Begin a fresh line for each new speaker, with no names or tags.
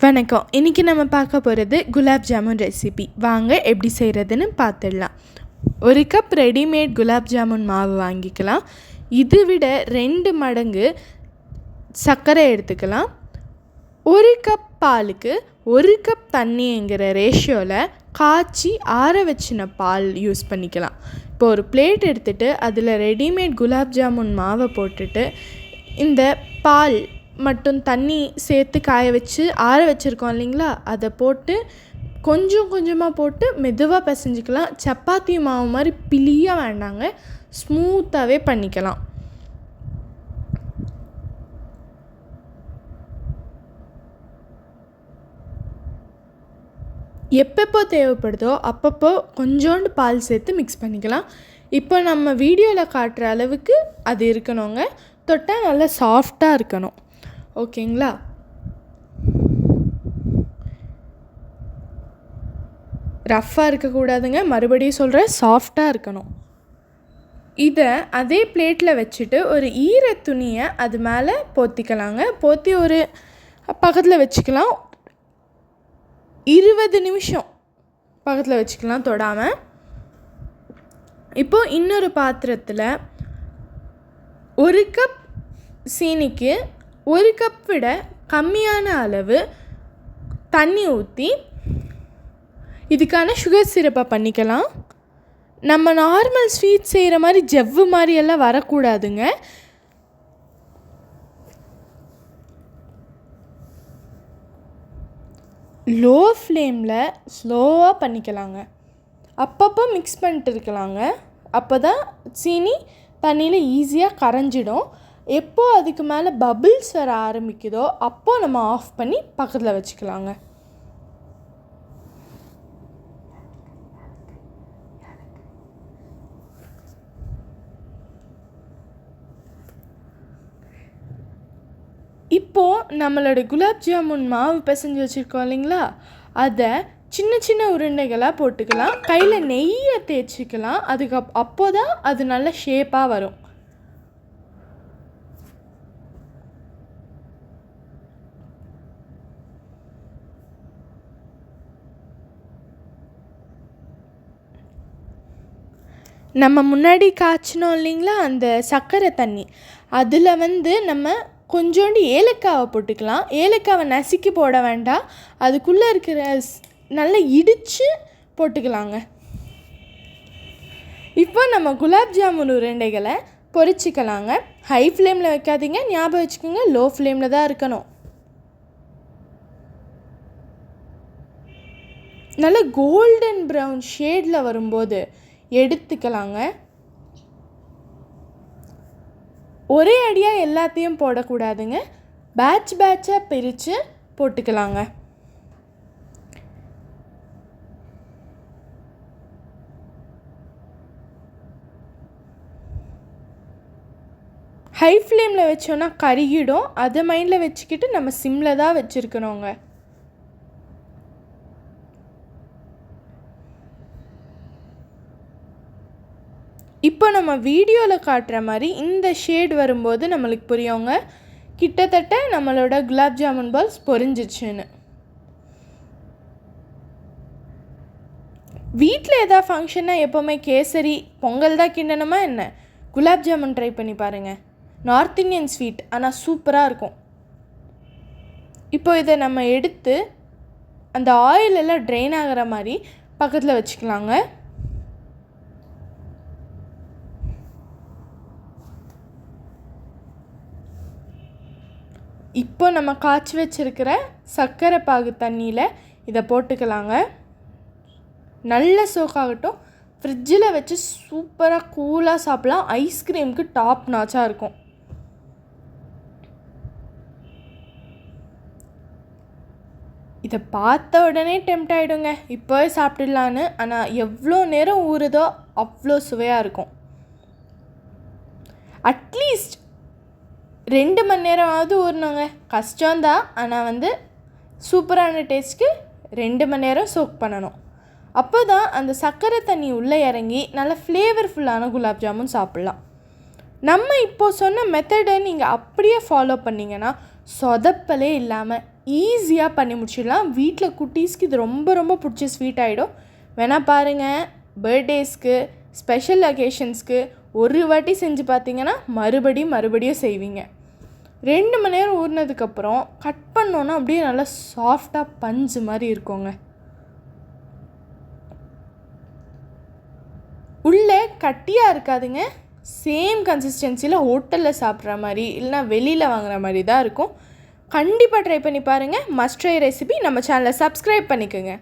வணக்கம். இன்றைக்கி நம்ம பார்க்க போகிறது குலாப் ஜாமுன் ரெசிபி. வாங்க எப்படி செய்கிறதுன்னு பார்த்துடலாம். 1 கப் ரெடிமேட் குலாப் ஜாமுன் மாவு வாங்கிக்கலாம். இது விட 2 மடங்கு சர்க்கரை எடுத்துக்கலாம். 1 கப் பாலுக்கு 1 கப் தண்ணிங்கிற ரேஷியோவில் காய்ச்சி ஆற வச்சின பால் யூஸ் பண்ணிக்கலாம். இப்போ ஒரு பிளேட் எடுத்துகிட்டு அதில் ரெடிமேட் குலாப் ஜாமுன் மாவை போட்டுட்டு இந்த பால் மட்டும் தண்ணி சேர்த்து காய வச்சு ஆற வச்சுருக்கோம் இல்லைங்களா, அதை போட்டு கொஞ்சம் கொஞ்சமாக போட்டு மெதுவாக பிசைஞ்சிக்கலாம். சப்பாத்தி மாவு மாதிரி பிழிய வேண்டாங்க, ஸ்மூத்தாகவே பண்ணிக்கலாம். எப்பப்போ தேவைப்படுதோ அப்பப்போ கொஞ்சோண்டு பால் சேர்த்து மிக்ஸ் பண்ணிக்கலாம். இப்போ நம்ம வீடியோவில் காட்டுற அளவுக்கு அது இருக்கணுங்க. தொட்டால் நல்லா சாஃப்டாக இருக்கணும். ஓகேங்களா? ரஃப்பாக இருக்கக்கூடாதுங்க, மறுபடியும் சொல்கிறேன், சாஃப்டாக இருக்கணும். இதை அதே பிளேட்டில் வச்சுட்டு ஒரு ஈர துணியை அது மேலே போத்திக்கலாங்க. போத்தி ஒரு பக்கத்தில் வச்சுக்கலாம். 20 நிமிஷம் பக்கத்தில் வச்சுக்கலாம் தொடாமல். இப்போது இன்னொரு பாத்திரத்தில் 1 கப் சீனிக்கு 1 கப் விட கம்மியான அளவு தண்ணி ஊற்றி இதுக்கான சுகர் சிரப்பை பண்ணிக்கலாம். நம்ம நார்மல் ஸ்வீட் செய்கிற மாதிரி ஜவ்வு மாதிரியெல்லாம் வரக்கூடாதுங்க. லோ ஃப்ளேமில் ஸ்லோவாக பண்ணிக்கலாங்க. அப்பப்போ மிக்ஸ் பண்ணிட்டு இருக்கலாங்க. அப்போ தான் சீனி தண்ணியில் ஈஸியாக கரைஞ்சிடும். எப்போ அதுக்கு மேலே பபிள்ஸ் வர ஆரம்பிக்குதோ அப்போது நம்ம ஆஃப் பண்ணி பக்கத்தில் வச்சுக்கலாங்க. இப்போது நம்மளோட குலாப் ஜாமுன் மாவு பிசைஞ்சு வச்சுருக்கோம் இல்லைங்களா, அதை சின்ன சின்ன உருண்டைகளாக போட்டுக்கலாம். கையில் நெய்யை தேய்ச்சிக்கலாம். அப்போ தான் அது நல்ல ஷேப்பாக வரும். நம்ம முன்னாடி காய்ச்சினோம் இல்லைங்களா அந்த சர்க்கரை தண்ணி, அதில் நம்ம கொஞ்சோண்டு ஏலக்காவை போட்டுக்கலாம். ஏலக்காவை நசுக்கி போட வேண்டாம், அதுக்குள்ளே இருக்கிற நல்லா இடித்து போட்டுக்கலாங்க. இப்போ நம்ம குலாப் ஜாமுன் உருண்டைகளை பொரிச்சிக்கலாங்க. ஹை ஃப்ளேமில் வைக்காதீங்க, ஞாபகம் வச்சுக்கோங்க, லோ ஃப்ளேமில் தான் இருக்கணும். நல்ல கோல்டன் ப்ரௌன் ஷேடில் வரும்போது எடுத்துக்கலாங்க. ஒரே அடியாக எல்லாத்தையும் போடக்கூடாதுங்க, பேட்சாக பிரித்து போட்டுக்கலாங்க. ஹை ஃப்ளேமில் வச்சோன்னா கருகிடும். அதை மைண்டில் வச்சுக்கிட்டு நம்ம சிம்மில் தான் வச்சுருக்கணுங்க. இப்போ நம்ம வீடியோவில் காட்டுற மாதிரி இந்த ஷேட் வரும்போது நம்மளுக்கு புரியுங்க, கிட்டத்தட்ட நம்மளோட குலாப் ஜாமுன் பால்ஸ் பொரிஞ்சிச்சுன்னு. வீட்டில் எதாவது ஃபங்க்ஷன்னா எப்போவுமே கேசரி பொங்கல் தான் கிண்டணுமா என்ன, குலாப் ஜாமுன் ட்ரை பண்ணி பாருங்கள். நார்த் இந்தியன் ஸ்வீட், ஆனால் சூப்பராக இருக்கும். இப்போ இதை நம்ம எடுத்து அந்த ஆயில் எல்லாம் ட்ரெயின் ஆகிற மாதிரி பக்கத்தில் வச்சுக்கலாங்க. இப்போ நம்ம காய்ச்சி வச்சுருக்கிற சர்க்கரை பாகு தண்ணியில் இதை போட்டுக்கலாங்க. நல்ல சோக்காகட்டும். ஃப்ரிட்ஜில் வச்சு சூப்பராக கூலாக சாப்பிட்லாம். ஐஸ்கிரீமுக்கு டாப் நாச்சாக இருக்கும். இதை பார்த்த உடனே டெம்ட் ஆகிடுங்க, இப்போவே சாப்பிட்டுடலான்னு. ஆனால் எவ்வளோ நேரம் ஊறுதோ அவ்வளோ சுவையாக இருக்கும். அட்லீஸ்ட் 2 மணி நேரமாவது ஊறணுங்க. கஷ்டம்தான், ஆனால் சூப்பரான டேஸ்ட்டுக்கு 2 மணி நேரம் சோக் பண்ணணும். அப்போ தான் அந்த சர்க்கரை தண்ணி உள்ளே இறங்கி நல்ல ஃப்ளேவர்ஃபுல்லான குலாப் ஜாமுன் சாப்பிட்லாம். நம்ம இப்போது சொன்ன மெத்தடை நீங்கள் அப்படியே ஃபாலோ பண்ணிங்கன்னா சொதப்பலே இல்லாமல் ஈஸியாக பண்ணி முடிச்சிடலாம். வீட்டில் குட்டீஸ்க்கு இது ரொம்ப ரொம்ப பிடிச்ச ஸ்வீட் ஆகிடும். வேணால் பாருங்கள், பர்த்டேஸ்க்கு, ஸ்பெஷல் அக்கேஷன்ஸ்க்கு ஒரு வாட்டி செஞ்சு பார்த்தீங்கன்னா மறுபடியும் செய்வீங்க. 2 மணி நேரம் ஊறினதுக்கப்புறம் கட் பண்ணோன்னா அப்படியே நல்லா சாஃப்டாக பஞ்சு மாதிரி இருக்குங்க. உள்ளே கட்டியாக இருக்காதுங்க. சேம் கன்சிஸ்டன்சியில் ஹோட்டலில் சாப்பிட்ற மாதிரி இல்லைனா வெளியில் வாங்குகிற மாதிரி தான் இருக்கும். கண்டிப்பாக ட்ரை பண்ணி பாருங்கள். Must try recipe. நம்ம சேனலை சப்ஸ்கிரைப் பண்ணிக்கோங்க.